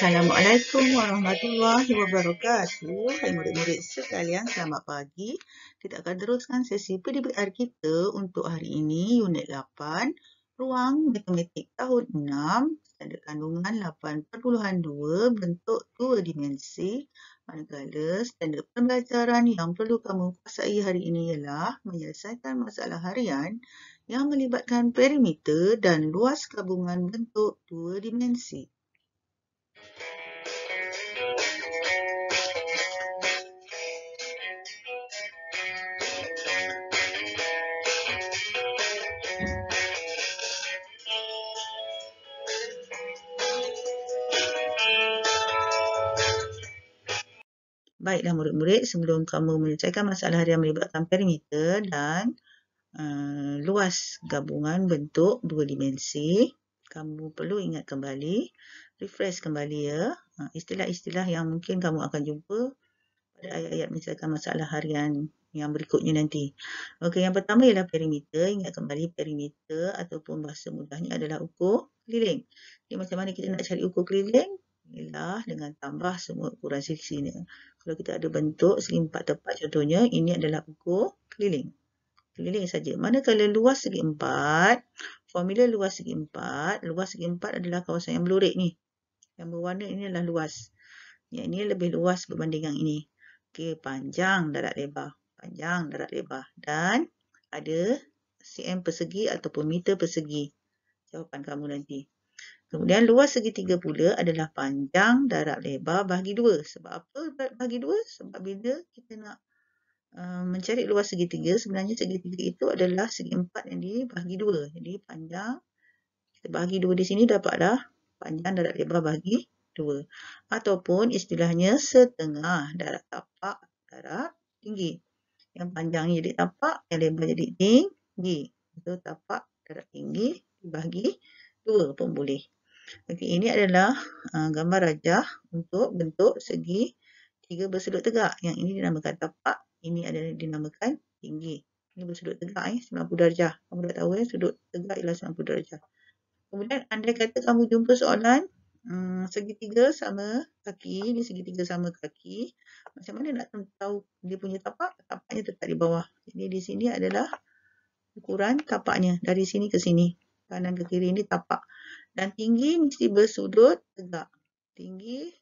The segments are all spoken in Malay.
Assalamualaikum warahmatullahi wabarakatuh. Hai murid-murid sekalian, selamat pagi. Kita akan teruskan sesi PDBR kita untuk hari ini, unit 8, ruang matematik tahun 6, standard kandungan 8.2, bentuk 2 dimensi. Manakala standard pembelajaran yang perlu kamu kuasai hari ini ialah menyelesaikan masalah harian yang melibatkan perimeter dan luas gabungan bentuk 2 dimensi. Baiklah murid-murid, sebelum kamu menyelesaikan masalah harian melibatkan perimeter dan luas gabungan bentuk 2 dimensi, kamu perlu ingat kembali, refresh kembali ya, istilah-istilah yang mungkin kamu akan jumpa pada ayat-ayat menyelesaikan masalah harian yang berikutnya nanti. Okey, yang pertama ialah perimeter. Ingat kembali perimeter ataupun bahasa mudahnya adalah ukur keliling. Jadi macam mana kita nak cari ukur keliling? Ialah dengan tambah semua ukuran sisinya. Kalau kita ada bentuk segi 4 tepat contohnya, ini adalah ukur keliling. Keliling saja. Manakala luas segi 4, formula luas segi 4, luas segi 4 adalah kawasan yang berlurik ni. Yang berwarna ini adalah luas. Yang ini lebih luas berbanding yang ini. Okey, panjang darat lebar. Panjang darat lebar. Dan ada cm persegi ataupun meter persegi. Jawapan kamu nanti. Kemudian luas segitiga pula adalah panjang darat lebar bahagi 2. Sebab apa bahagi 2? Sebab bila kita nak mencari luas segitiga, sebenarnya segitiga itu adalah segi 4 yang dibahagi 2. Jadi panjang, kita bahagi 2 di sini dapatlah panjang darat lebar bahagi 2. Ataupun istilahnya setengah darat tapak darat tinggi. Yang panjangnya jadi tapak, yang lebar jadi tinggi. Itu tapak darat tinggi dibahagi 2 pun boleh. Okey, ini adalah gambar rajah untuk bentuk segi 3 bersudut tegak. Yang ini dinamakan tapak, ini adalah dinamakan tinggi. Ini bersudut tegak 90 darjah. Kamu dah tahu sudut tegak ialah 90 darjah. Kemudian andai kata kamu jumpa soalan segitiga sama kaki, ini segitiga sama kaki. Macam mana nak tahu dia punya tapak? Tapaknya tetap di bawah. Jadi di sini adalah ukuran tapaknya dari sini ke sini. Kanan ke kiri ini tapak. Dan tinggi mesti bersudut tegak. Tinggi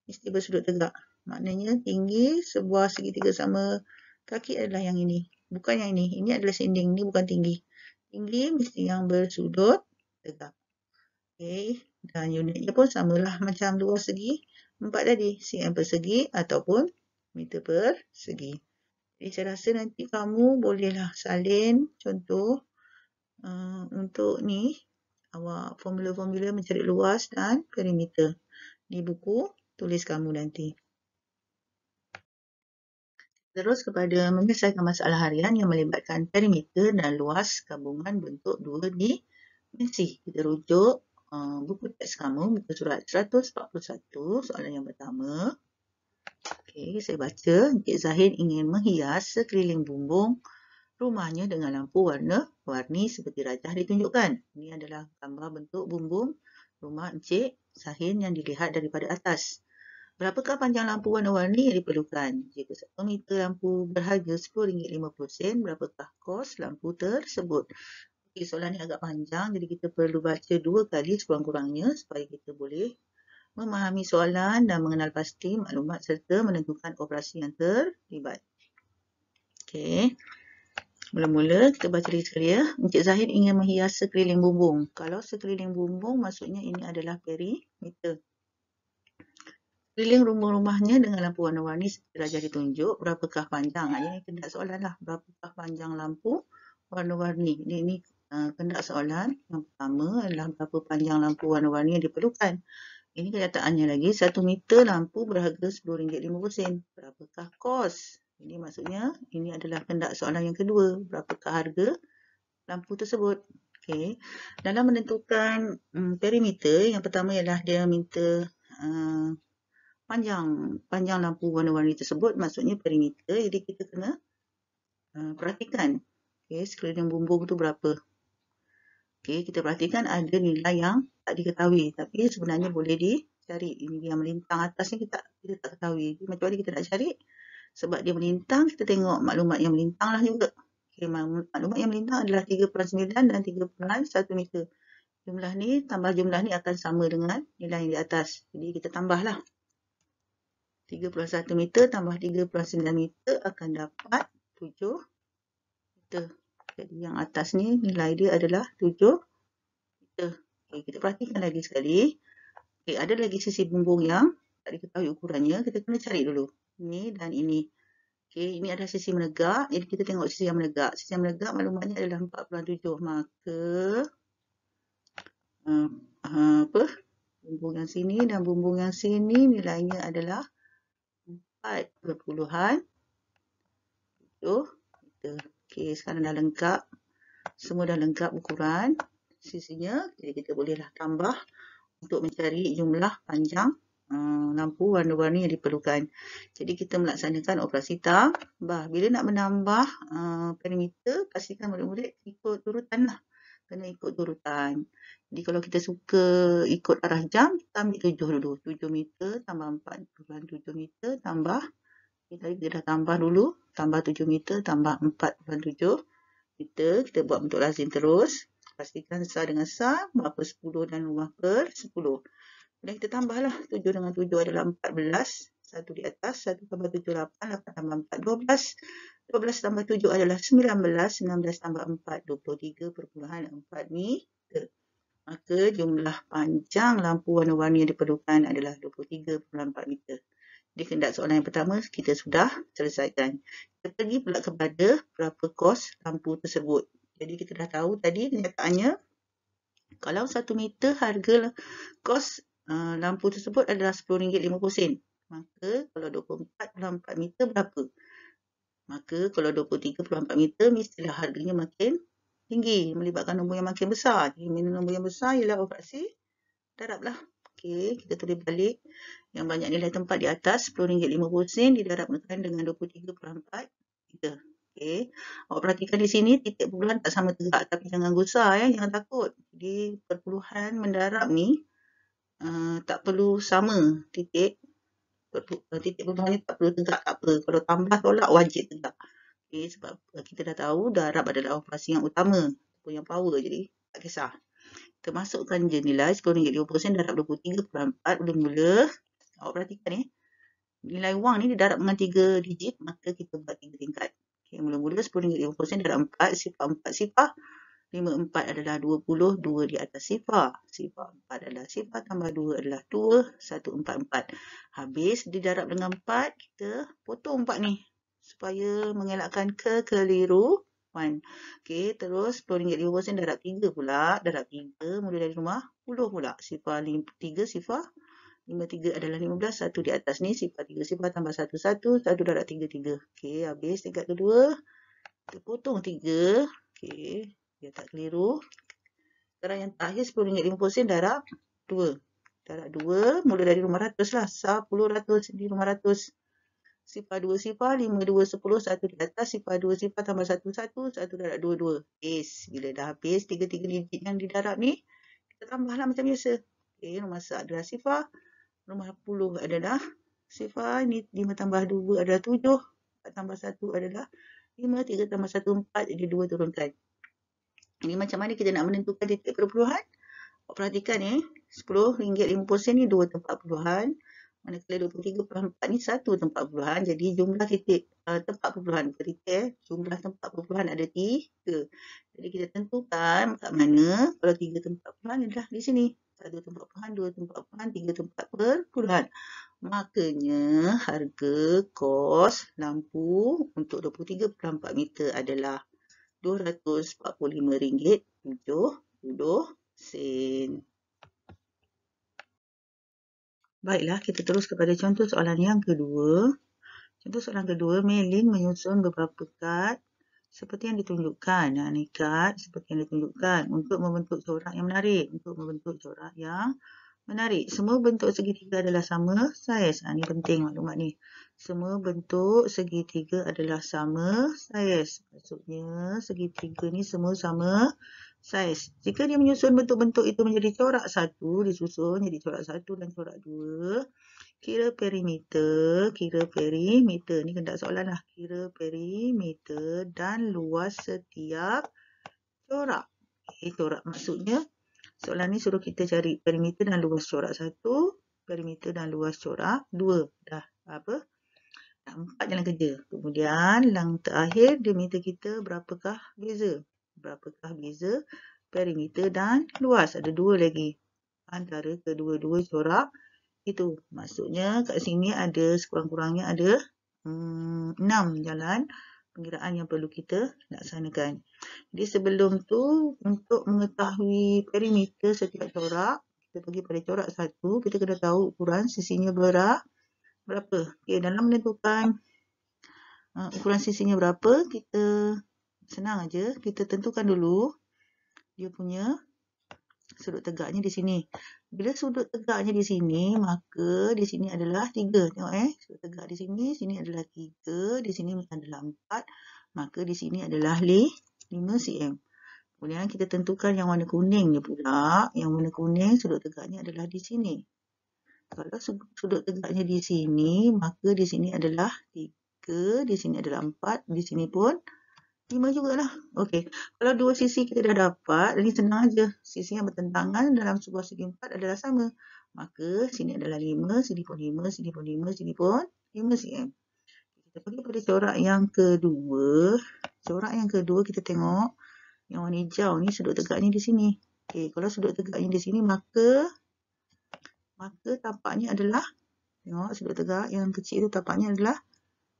mesti bersudut tegak. Maknanya tinggi sebuah segitiga sama kaki adalah yang ini. Bukan yang ini. Ini adalah sinding. Ini bukan tinggi. Tinggi mesti yang bersudut tegak. Okey. Dan unitnya pun samalah macam luas segi 4 tadi. cm persegi ataupun meter persegi. Jadi saya rasa nanti kamu bolehlah salin contoh untuk ni awak formula-formula mencari luas dan perimeter di buku tulis kamu nanti. Terus kepada menyelesaikan masalah harian yang melibatkan perimeter dan luas gabungan bentuk 2 dimensi. Kita rujuk buku teks kamu, muka surat 141, soalan yang pertama. Okey, saya baca. Encik Zahid ingin menghias sekeliling bumbung rumahnya dengan lampu warna-warni seperti rajah ditunjukkan. Ini adalah gambar bentuk bumbung rumah Encik Zahid yang dilihat daripada atas. Berapakah panjang lampu warna-warni yang diperlukan? Jika 1 meter lampu berharga RM10.50, berapakah kos lampu tersebut? Okay, soalan ni agak panjang, jadi kita perlu baca 2 kali sekurang-kurangnya supaya kita boleh memahami soalan dan mengenal pasti maklumat serta menentukan operasi yang terlibat. Okey. Mula-mula kita baca lagi sekali ya. Encik Zahid ingin menghias sekeliling bumbung. Kalau sekeliling bumbung maksudnya ini adalah perimeter. Sekeliling rumah-rumahnya dengan lampu warna-warni seperti rajah ditunjuk. Berapakah panjang? Ini kendak soalan lah. Berapakah panjang lampu warna-warni? Ini kendak soalan. Yang pertama adalah berapa panjang lampu warna-warni yang diperlukan. Ini kenyataannya lagi. 1 meter lampu berharga RM10.50. Berapakah kos? Ini maksudnya ini adalah kendak soalan yang kedua. Berapakah harga lampu tersebut? Okey. Dalam menentukan perimeter, yang pertama ialah dia minta panjang lampu warna-warni tersebut, maksudnya perimeter. Jadi kita kena perhatikan. Okey, sekeliling bumbung tu berapa? Okey, kita perhatikan ada nilai yang tak diketahui tapi sebenarnya boleh cari. Ini yang melintang atas ni kita tak ketahui. Macam mana kita nak cari? Sebab dia melintang, kita tengok maklumat yang melintang lah juga. Okay, maklumat yang melintang adalah 3/9 dan 3/1 meter. Jumlah ni tambah jumlah ni akan sama dengan nilai yang di atas. Jadi kita tambahlah. 3/1 meter tambah 3/9 meter akan dapat 7 meter. Jadi yang atas ni nilai dia adalah 7 meter. Okay, kita perhatikan lagi sekali. Okay, ada lagi sisi bumbung yang tak diketahui ukurannya. Kita kena cari dulu. Ini dan ini. Okay, ini adalah sisi menegak. Jadi kita tengok sisi yang menegak. Sisi yang menegak maklumatnya adalah 4/7. Maka bumbung yang sini dan bumbung yang sini nilainya adalah 4/7 meter. Okay, sekarang dah lengkap. Semua dah lengkap ukuran sisinya. Jadi kita bolehlah tambah untuk mencari jumlah panjang lampu warna-warni yang diperlukan. Jadi kita melaksanakan operasi tambah. Bila nak menambah perimeter, pastikan murid-murid ikut urutan lah. Kena ikut urutan. Jadi kalau kita suka ikut arah jam, kita ambil 7 dulu. 7 meter tambah 4/7 meter tambah. Tadi kita dah tambah dulu. Tambah 7 meter tambah 4/7 meter. Kita buat bentuk lazim terus. Pastikan sah dengan sah. Berapa 10 dan rumah per 10. Dan kita tambahlah 7 dengan 7 adalah 14. 1 di atas, 1 tambah 7, 8. 8 tambah 4, 12. 12 tambah 7 adalah 19. 19 tambah 4, 23/4 meter. Maka jumlah panjang lampu warna-warni yang diperlukan adalah 23/4 meter. Di kehendak soalan yang pertama, kita sudah selesaikan. Kita pergi pula kepada berapa kos lampu tersebut. Jadi kita dah tahu tadi kenyataannya, kalau 1 meter harga kos lampu tersebut adalah RM10.50. Maka kalau 24/4 meter berapa? Maka kalau 23/4 meter mestilah harganya makin tinggi, melibatkan nombor yang makin besar. Jadi nombor yang besar ialah operasi darab lah. Okey, kita tulis balik. Yang banyak nilai tempat di atas RM10.50 didarabkan dengan 23/4 meter. Okey, awak perhatikan di sini titik perpuluhan tak sama tegak, tapi jangan gusar ya, jangan takut. Jadi perpuluhan mendarab ni tak perlu sama titik perpuluhan ni tak perlu tegak, tak apa. Kalau tambah tolak wajib tegak. Okay, sebab kita dah tahu darab adalah operasi yang utama ataupun yang power, jadi tak kisah. Kita masukkan je nilai RM10.50 darab 23/4 mula-mula. Awak perhatikan nilai wang ni didarab dengan 3 digit, maka kita buat 3 tingkat. Okay, mula-mula RM10.50 darab 4, sifar 4 sifar. 5 4 adalah 20, 2 di atas sifar. Sifar 4 adalah sifar, tambah 2 adalah 2, 1 4 4. Habis didarab dengan 4, kita potong 4 ni supaya mengelakkan kekeliruan. Okey, terus RM10.50 darab 3 pula. Darab 3 mula dari rumah 10 pula. Sifar 3 sifar. 5 3 adalah 15, 1 di atas ni sifar 3 sifar tambah 1 1, 1 darab 3 3. Okey, habis tingkat kedua. Kita potong 3. Okey, dia tak keliru. Sekarang yang terakhir RM10.50 darab 2. Darab 2 mula dari rumah ratus lah. 10 ratus di rumah ratus. Sifar 2 sifar, 5 2 10, 1 di atas. Sifar 2 sifar tambah 1 1, 1 darab 2 2. Yes, bila dah habis 3 digit yang didarab ni, kita tambahlah macam biasa. Okay, rumah 1 adalah sifar. Rumah 10 adalah sifar. Ni 5 tambah 2 adalah 7. 4 tambah 1 adalah 5. 3 tambah 1 4. Jadi 2 turunkan. Ini macam mana kita nak menentukan titik perpuluhan? Perhatikan RM10.50 ni 2 tempat perpuluhan. Manakala 23/4 ni 1 tempat perpuluhan. Jadi jumlah titik tempat perpuluhan titik jumlah tempat perpuluhan ada 3. Jadi kita tentukan kat mana kalau 3 tempat perpuluhan adalah di sini. 1 tempat perpuluhan, 2 tempat perpuluhan, 3 tempat perpuluhan. Makanya harga kos lampu untuk 23/4 meter adalah RM245.70. Baiklah, kita terus kepada contoh soalan yang kedua. Contoh soalan kedua, Melin menyusun beberapa kad seperti yang ditunjukkan. Ni kad seperti yang ditunjukkan untuk membentuk corak yang menarik. Semua bentuk segitiga adalah sama saiz. Ni penting maklumat ni. Semua bentuk segitiga adalah sama saiz. Maksudnya segitiga ni semua sama Saiz. Jika dia menyusun bentuk-bentuk itu menjadi corak satu, disusun jadi corak satu dan corak dua. Kira perimeter ni kehendak soalan lah. Kira perimeter dan luas setiap corak. Corak maksudnya soalan ni suruh kita cari perimeter dan luas corak satu, perimeter dan luas corak dua. Dah apa? Dah 4 jalan kerja. Kemudian yang terakhir dia minta kita berapakah beza. Berapakah beza perimeter dan luas. Ada 2 lagi antara kedua-dua corak itu. Maksudnya kat sini ada sekurang-kurangnya ada 6 jalan pengiraan yang perlu kita laksanakan. Jadi sebelum tu untuk mengetahui perimeter setiap corak, kita pergi pada corak satu, kita kena tahu ukuran sisinya berapa. Okay, dalam menentukan ukuran sisinya berapa, kita senang aja, kita tentukan dulu dia punya sudut tegaknya di sini. Bila sudut tegaknya di sini, maka di sini adalah 3. Tengok sudut tegak di sini adalah 3, di sini adalah 4, maka di sini adalah 5 cm. Kemudian kita tentukan yang warna kuningnya pula. Yang warna kuning sudut tegaknya adalah di sini. Kalau sudut tegaknya di sini, maka di sini adalah 3, di sini adalah 4, di sini pun 5 jugalah. Okey. Kalau dua sisi kita dah dapat, ini senang aja. Sisi yang bertentangan dalam sebuah segi 4 adalah sama. Maka sini adalah 5, sini pun 5, sini pun 5, sini pun 5 cm. Kita pergi pada corak yang kedua. Corak yang kedua kita tengok yang warna hijau ni sudut tegaknya di sini. Okey, kalau sudut tegaknya di sini maka tampaknya adalah, tengok sudut tegak yang kecil itu tampaknya adalah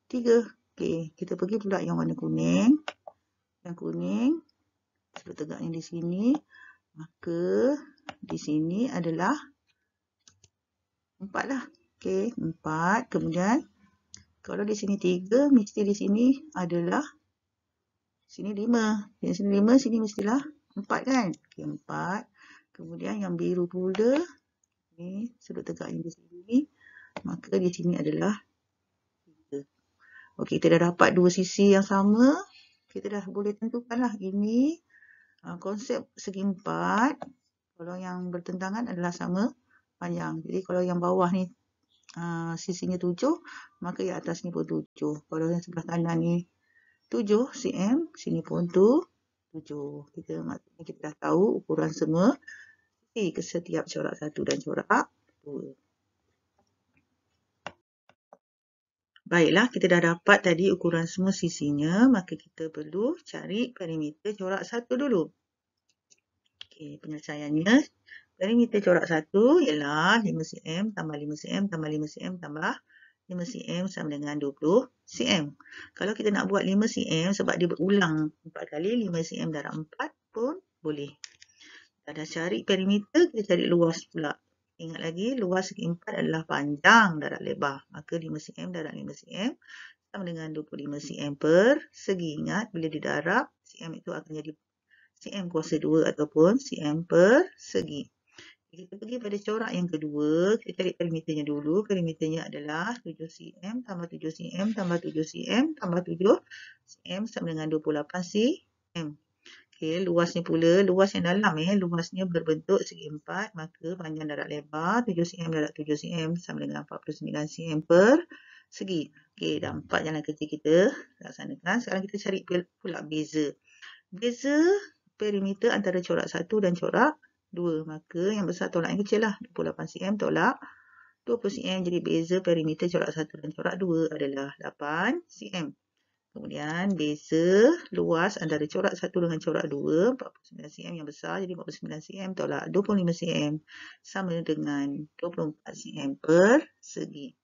3. Okey, kita pergi pula yang warna kuning. Yang kuning sudut tegaknya di sini, maka di sini adalah 4 lah. Okey, 4. Kemudian kalau di sini 3, mesti di sini adalah sini 5. Di sini 5, sini mestilah 4 kan? Okey, 4. Kemudian yang biru pula, ni sudut tegaknya di sini, maka di sini adalah 3. Okey, kita dah dapat dua sisi yang sama. Kita dah boleh tentukanlah ini konsep segi 4. Kalau yang bertentangan adalah sama panjang. Jadi kalau yang bawah ni sisinya 7, maka yang atas ni pun 7. Kalau yang sebelah kanan ni 7 cm, sini pun 7. Maksudnya kita dah tahu ukuran semua ke setiap corak satu dan corak 2. Baiklah, kita dah dapat tadi ukuran semua sisinya, maka kita perlu cari perimeter corak satu dulu. Okey, penyelesaiannya, perimeter corak satu ialah 5 cm tambah 5 cm tambah 5 cm tambah 5 cm sama dengan 20 cm. Kalau kita nak buat 5 cm sebab dia berulang 4 kali, 5 cm darab 4 pun boleh. Dah cari perimeter, kita cari luas pula. Ingat lagi, luas segi 4 adalah panjang darab lebar. Maka 5 cm darab 5 cm sama dengan 25 cm per segi. Ingat, bila didarab, cm itu akan jadi cm kuasa 2 ataupun cm per segi. Kita pergi pada corak yang kedua, kita cari perimeternya dulu. Perimeternya adalah 7 cm tambah 7 cm tambah 7 cm tambah 7 cm sama dengan 28 cm. Okey, luasnya pula, luas yang dalam luasnya berbentuk segi 4, maka panjang darab lebar 7 cm darab 7 cm sama dengan 49 cm per segi. Okey, dah 4 jalan kerja kita laksanakan. Sekarang kita cari pula beza. Beza perimeter antara corak 1 dan corak 2. Maka yang besar tolak yang kecil lah. 28 cm tolak 20 cm. Jadi beza perimeter corak 1 dan corak 2 adalah 8 cm. Kemudian beza luas antara corak 1 dengan corak 2, 49 cm yang besar, jadi 49 cm tolak 25 cm sama dengan 24 cm per segi.